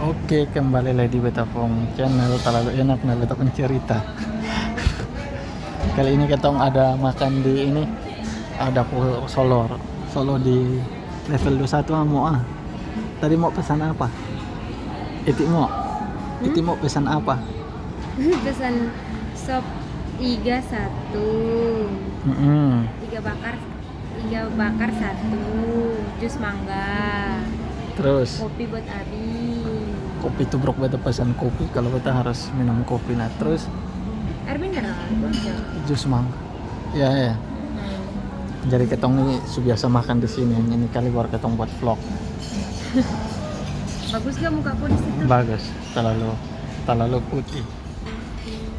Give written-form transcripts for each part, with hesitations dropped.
Oke, kembali lagi di Betapong Channel. Terlalu enak nah Betapong cerita. Kali ini kita ada makan di ini, ada Solo di level 21 mau ah. Tadi mau pesan apa? Iti mau pesan apa? Pesan sop iga satu, iga bakar satu, jus mangga, Terus kopi buat Abi, kopi tubruk, beta pesan kopi kalau beta harus minum kopi. Nah terus air mineral, bocor. jus mangga. Ya. Jadi ketong ini biasa makan di sini. Ini kali baru ketong buat vlog. Bagus gak mukaku di situ? Bagus, terlalu putih.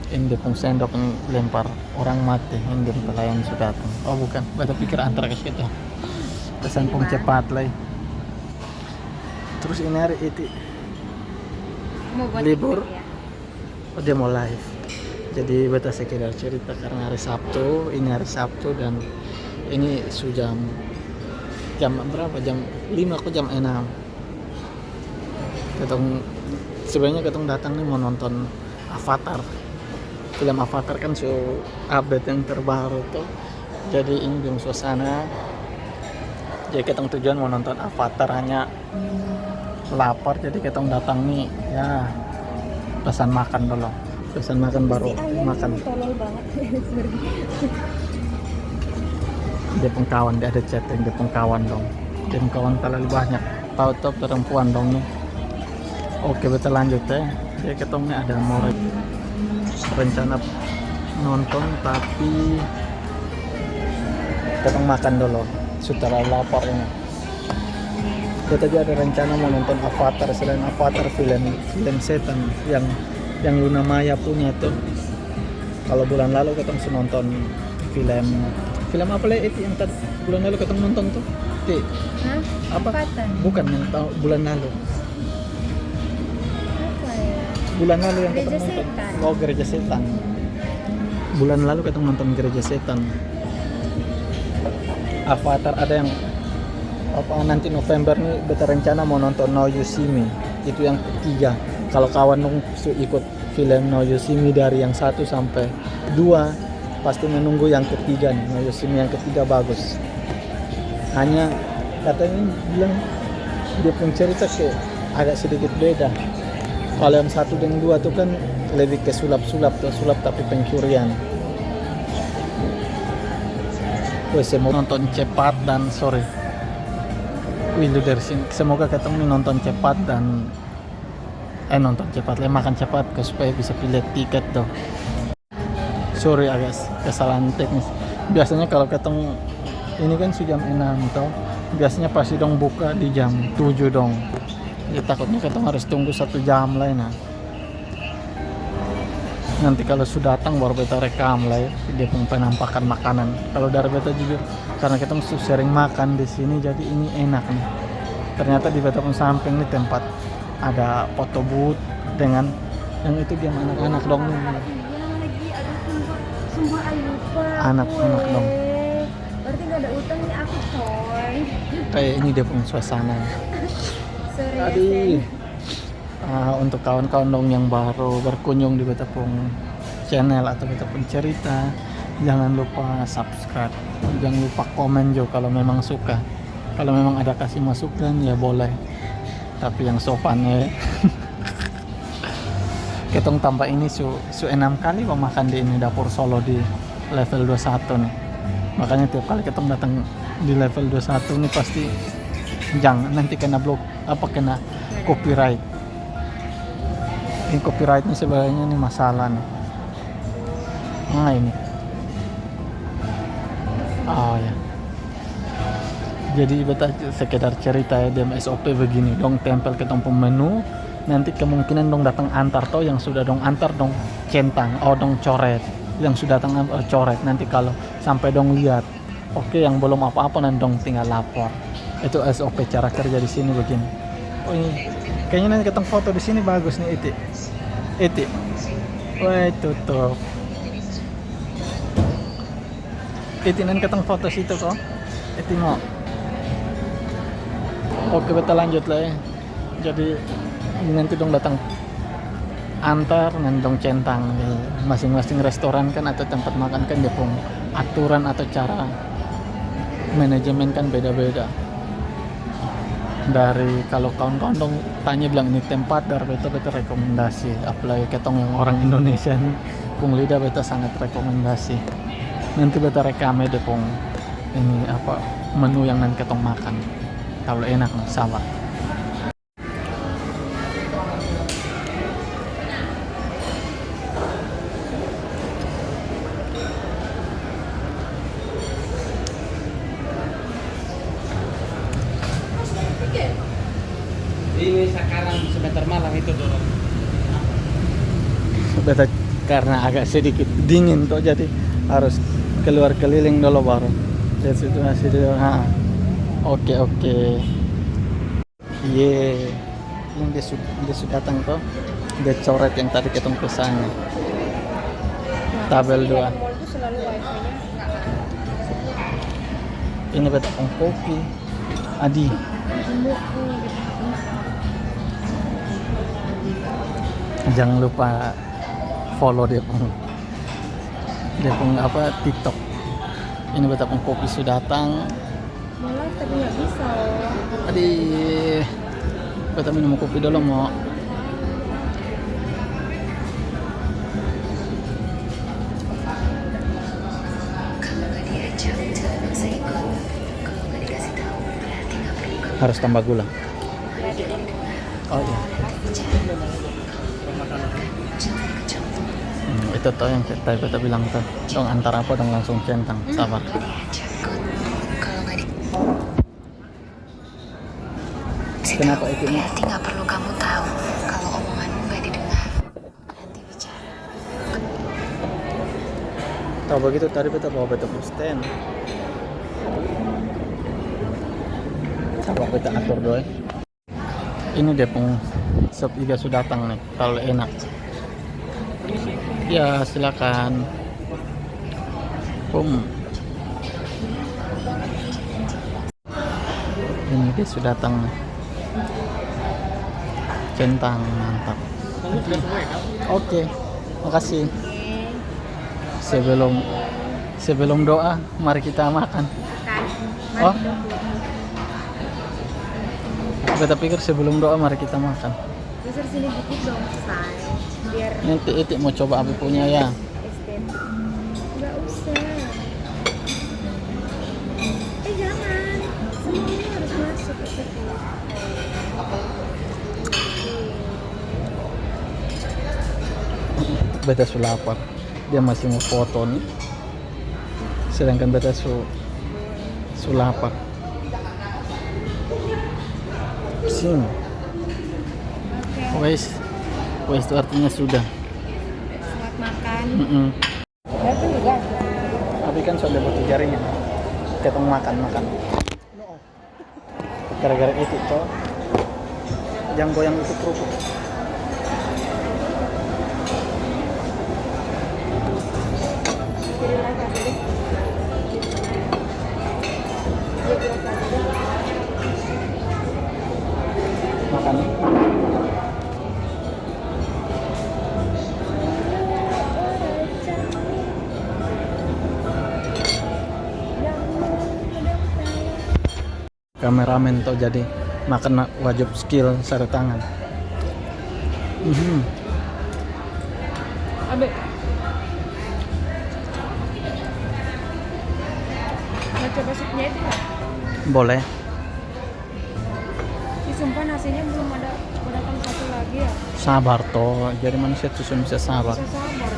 Ini pun sendok yang lempar orang mati. Ini pelayan sudah datang. Oh bukan, beta pikir antara ke situ. Pesan pun cepat lah. Terus ini hari itu Mau buat libur. ya? Oh, dia mau live. Jadi beta sekedar cerita karena hari Sabtu. Ini hari Sabtu dan ini sudah jam berapa? Jam 5 ke jam 6. Sebenarnya ketong datang nih mau nonton Avatar. Film Avatar kan update yang terbaru tuh. Jadi ini belum suasana. Jadi ketong tujuan mau nonton Avatar, hanya lapar jadi ketong datang nih ya pesan makan dulu. Pesan makan baru makan. Tolol banget. Dia pengkawan, dia ada chatting, dia pengkawan dong. Dia pengkawan terlalu banyak. Tahu perempuan dong nih. Oke, betul lanjut ya. Dia ketemu ada mau rencana nonton tapi kita makan dulu. Sudah lapar ini. Kita juga ada rencana mau nonton Avatar, selain Avatar film setan yang Luna Maya punya tuh. Kalau bulan lalu kita masih nonton film apa lagi itu yang bulan lalu kita nonton tuh? Hah? Apa? Avatar. Bukan yang tahu bulan lalu. Apa ya? Bulan lalu yang kita Gereja nonton. Setan. Oh, Gereja Setan. Bulan lalu kita nonton Gereja Setan. Avatar ada yang apa nanti November nih beta rencana mau nonton Now You See Me. Itu yang ketiga. Kalau kawan dong ikut film Now You See Me dari yang 1 sampai 2 pasti menunggu yang ketiga nih. Now You See Me yang ketiga bagus. Hanya katanya bilang dia pun cerita agak sedikit beda. Kalau yang 1 dan 2 tuh kan lebih ke sulap tapi pencurian. Saya mau nonton cepat dan sore. Wih, lu dari sini semoga ketemu nonton cepat dan nonton cepat lah, makan cepat supaya bisa pilih tiket dong. Sorry agak kesalahan teknis. Biasanya kalau ketemu ini kan jam 6 toh. Biasanya pasti dong buka di jam 7 dong. Ya takutnya ketemu harus tunggu 1 jam lah nah. Nanti kalau sudah datang baru beta rekam lah ya, dia penampakan makanan. Kalau dari beta juga karena kita sering makan di sini jadi ini enak nih. Ternyata di beta pun samping nih tempat ada foto booth dengan yang itu dia anak-anak dong nih. Iya lagi, aduh sumpah lupa. Anak-anak dong. Berarti gak ada utang nih aku coy. Kayak ini dia pun suasana. Sorry Tadi ya, untuk kawan-kawan dong yang baru berkunjung di Betapong Channel atau Betapong Cerita, jangan lupa subscribe, jangan lupa komen juga kalau memang suka. Kalau memang ada kasih masukan ya boleh, tapi yang sopan ya. Ketong tambah ini su 6 kali makan di ini dapur Solo di level 21 nih. Makanya tiap kali ketong datang di level 21 nih pasti jangan nanti kena kena copyright. Ini copyrightnya sebenarnya nih masalah nih. Nah ini. Oh ya. Jadi beta sekedar cerita ya dem SOP begini dong, tempel ke tombol menu. Nanti kemungkinan dong datang antar toh yang sudah dong antar dong centang, dong coret. Yang sudah datang coret. Nanti kalau sampai dong lihat, oke yang belum apa-apa nanti dong tinggal lapor. Itu SOP cara kerja di sini begini. Oh ini kayaknya nanti ketemu foto di sini bagus nih Iti. Wah tutup. Iti nanti ketemu foto situ kok. Iti mau. Oke, kita lanjut lah ya. Jadi nanti dong datang antar nanti dong centang di masing-masing restoran kan atau tempat makan kan dia pun aturan atau cara manajemen kan beda-beda. Dari kalau kawan-kawan dong tanya bilang ini tempat dari beta rekomendasi, apalagi ketong yang orang Indonesia nih pung lidah beta sangat rekomendasi. Nanti beta rekame deh pung ini apa menu yang nanti ketong makan, kalau enak sabar. Ini sekarang sebentar malam itu dorong. Beta karena agak sedikit dingin tuh jadi harus keluar keliling dulu baru lihat situasi dulu. Oke. Yang dia sudah datang tuh dia coret yang tadi ketemu pesan tabel 2. Mall itu selalu wifi-nya nggak ada. Ini beta pun kopi Adi. Jangan lupa follow dia pun apa TikTok. Ini beta pun kopi sudah datang. Malah tapi nggak bisa. Adi beta minum kopi dulu mau. Harus tambah gula. Oh iya. Itu tuh yang tadi beta bilang tuh dong antara apa dong langsung centang. Sabar. Kenapa itu? Berarti nggak perlu kamu tahu kalau omonganmu nggak didengar. Nanti bicara. Tahu begitu tadi beta bawa beta stand. Coba beta atur doi. Ini dia pun sop iga sudah datang nih, kalau enak. Ya silakan. Ini dia sudah datang. Centang mantap. Oke, makasih. Sebelum doa, mari kita makan. Makan. Oh. Beta pikir sebelum doa mari kita makan. Geser sini dikit dong, say. Biar Nanti Itik mau coba apa punya ya. estetik. Nggak usah. Jangan. Semuanya harus masuk ke situ. Beta su lapar. Dia masih mau foto nih. Sedangkan beta su lapar. Sini. Wes itu artinya sudah. Selamat makan. Berarti enggak. Tapi kan sudah butuh jaringnya. Kita makan. Gara-gara itu toh. Yang goyang itu kerupuk. Makan. Kameramen tuh jadi makan wajib skill sarung tangan. Abe. Mau coba supnya itu nggak? Boleh. Sumpah nasinya belum ada datang satu lagi ya. Sabar toh. Jadi manusia tuh bisa sabar. Bisa sabar.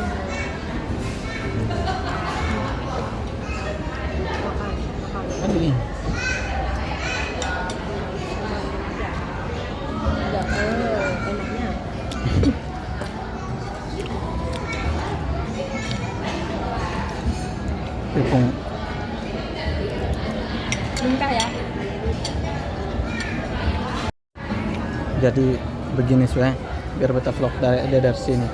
Makan. Aduh. Enaknya. Tepung. Minta ya. Jadi begini sudah biar beta vlog dari sini.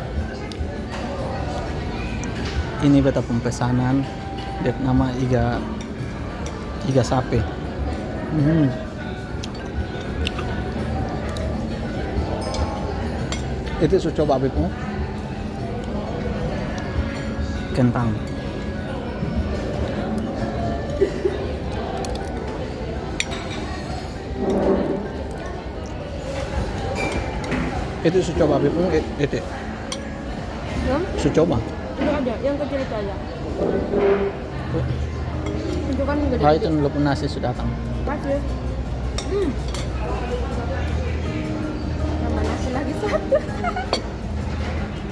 Ini beta pesanan dep nama iga sapi. Itu su coba Beb. Kentang. Itu su coba Beb. Itu Yang su coba. itu aja, yang kecil itu aja. Itu kan gede. Ah itu lupa nasi sudah datang. Kasih. Tambah nasi lagi satu.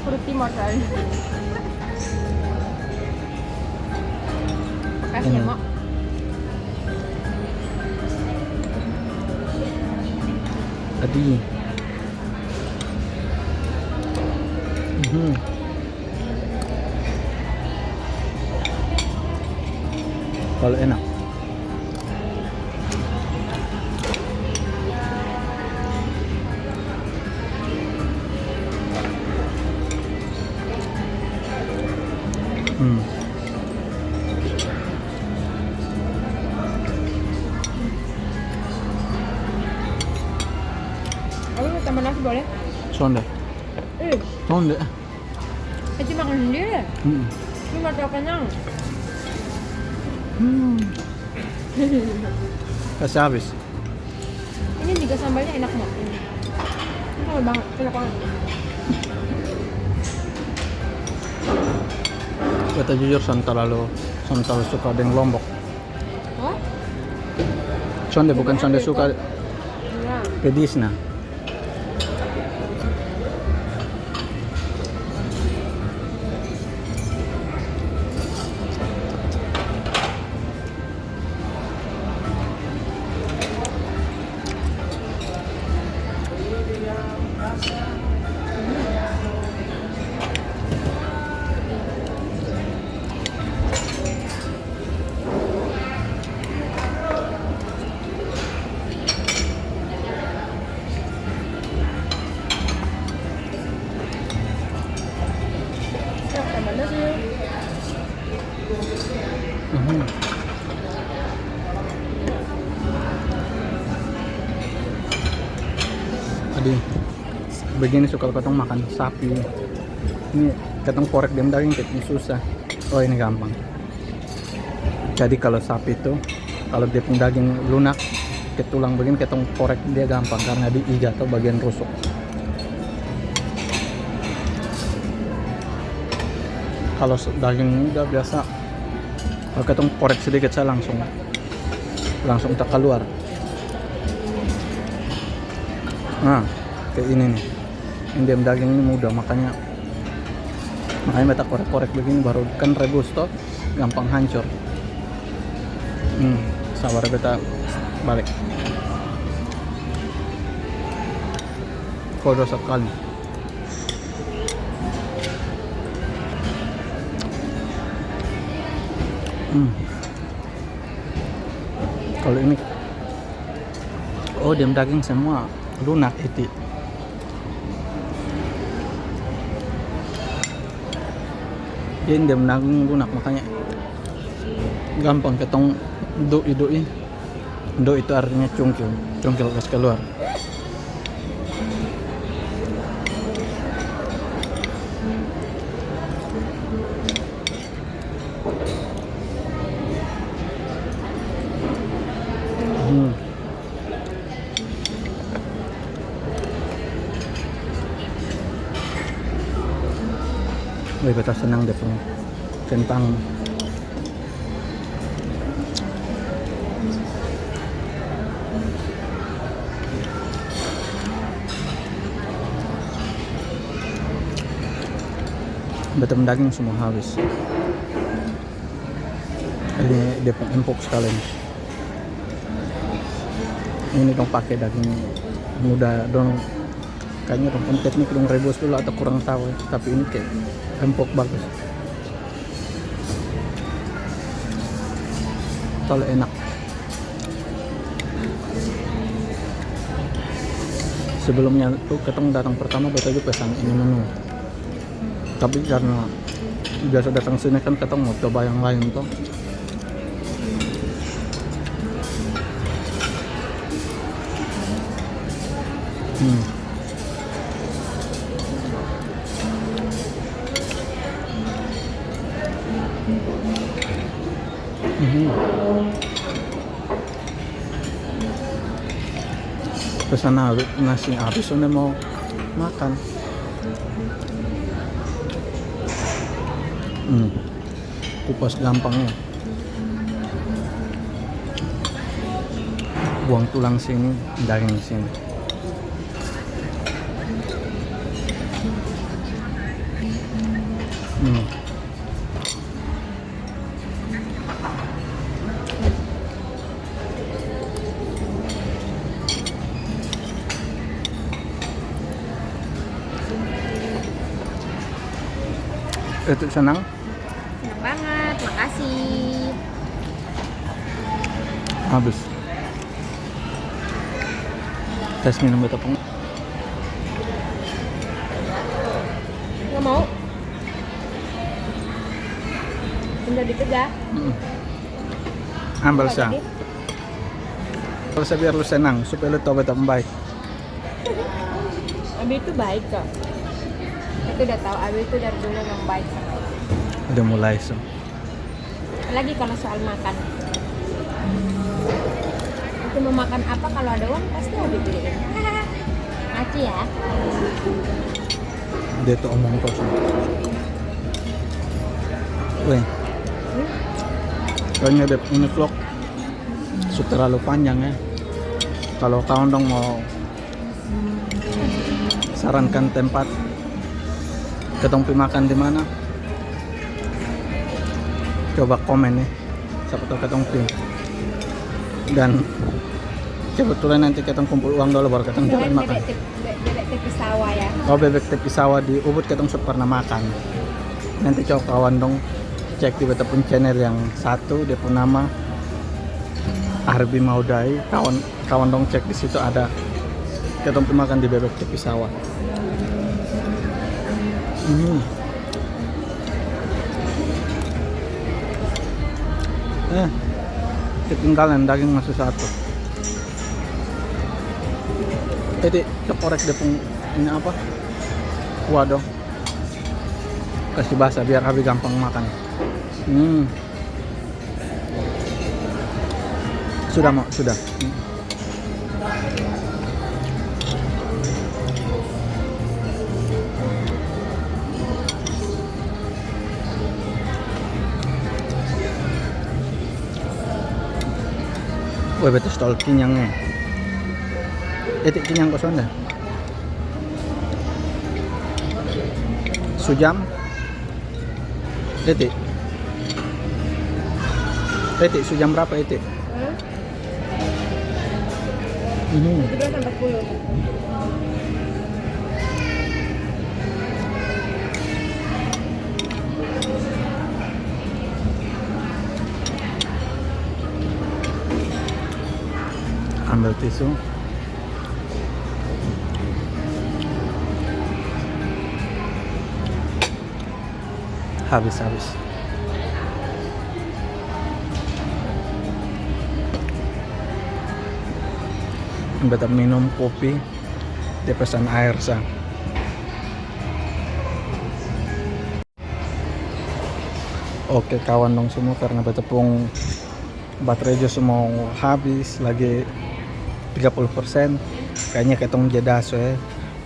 Fruity modal. Makasih ya, Ini. Mak. Tadi. Kalau enak. Aku mau tambah nasi boleh? Sonde. Eh, Sonde. Eci makan sendiri. Hmm. Lu nggak tahu kenyang. Kasih habis. Ini juga sambalnya enak Mak. Ini sambal banget, enak banget. Kata jujur son terlalu suka dengan lombok. Oh? Sonde bukan sonde suka Iya. pedis nah. Siap tambah nasi. Tadi begini suka ketong makan sapi. Ini ketong korek dem daging ketong susah. Oh ini gampang. Jadi kalau sapi itu kalau dia punya daging lunak ke tulang begini ketong korek dia gampang karena di iga atau bagian rusuk. Kalau daging udah biasa kalau ketong korek sedikit saya langsung tak keluar. Nah, kayak ini nih. Ini dem daging ini mudah makanya kita korek-korek begini baru kan rebus toh gampang hancur. Sabar kita balik. Kodo sekali. Kalau ini dem daging semua lunak itu. Ini dem daging lunak makanya gampang ketong doi. Do itu artinya cungkil pas keluar. Wih, beta senang deh punya kentang. Beta daging semua habis. Ini dia empuk sekali. Ini dong pakai daging muda dong. Kayaknya dong teknik dong rebus dulu atau kurang tahu ya. Tapi ini kayak empuk bagus. Kalau enak. Sebelumnya tuh ketemu datang pertama beta juga pesan ini menu. Tapi karena biasa datang sini kan ketemu mau coba yang lain tuh. pesan nasi habis udah mau makan. Kupas gampangnya. Buang tulang sini, daging sini. Itu senang? Senang banget, makasih. Habis. Tes minum beta pun. Nggak mau? Benda ditegak. Ambil Apa sah. tadi? Kalau saya biar lu senang supaya lu tahu beta baik. Abi itu baik kok. Aku udah tahu Abi itu dari dulu memang baik sama aku. Udah mulai so. Lagi kalau soal makan. Itu mau makan apa kalau ada uang pasti Abi beliin. Ngaci ya. Dia tuh omong kosong. Weh, kayaknya deh ini vlog sudah terlalu panjang ya. Kalau kawan dong mau sarankan tempat ketemu pi makan di mana, coba komen ya. Siapa tahu ketemu pi. Dan kebetulan nanti ketemu kumpul uang dulu baru ketemu jalan makan. Bebek tepi sawah ya. Oh, bebek tepi sawah di Ubud ketemu sudah pernah makan. Nanti coba kawan dong cek di beta pun channel yang satu, dia pun nama Arbi Maudai. Kawan dong cek di situ ada ketemu makan di bebek tepi sawah. Ketinggalan daging masih satu. Jadi keporek dia pun ini apa? Waduh. Kasih basah biar Abi gampang makan. Sudah mau, sudah. Wah, betul stol kenyangnya. Kenyang kosong dah. Sujam. Etik sejam berapa etik? 17 sampai 10. Ambil tisu. Habis. Beta minum kopi, dia pesan air sah. Oke kawan dong semua, karena beta pun baterai juga mau habis lagi 30%. Kayaknya ketong jeda so ya.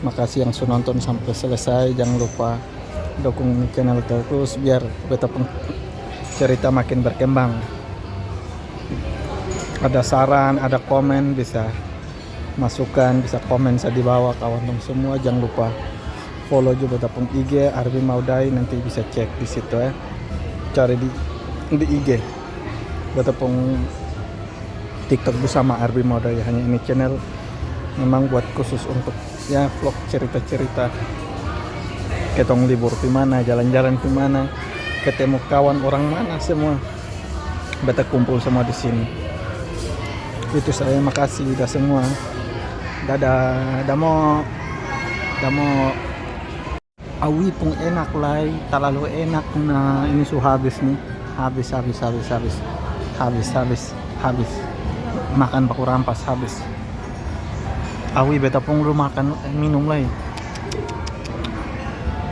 Makasih yang sudah nonton sampai selesai. Jangan lupa dukung channel terus biar beta pun cerita makin berkembang. Ada saran, ada komen, bisa masukan, bisa komen saya di bawah kawan dong semua. Jangan lupa follow juga beta pun IG Arbi Maudai, nanti bisa cek di situ ya. Cari di IG beta pun TikTok bersama Arbi Maudai. Hanya ini channel memang buat khusus untuk ya vlog cerita-cerita ketong libur di mana, jalan-jalan di mana, ketemu kawan orang mana, semua beta kumpul semua di sini. Itu saya, makasih udah semua. Dadah, damo awi pun enak lai, terlalu enak na ini habis nih, habis. Makan baku rampas habis. Awi beta pun lu makan minum lai.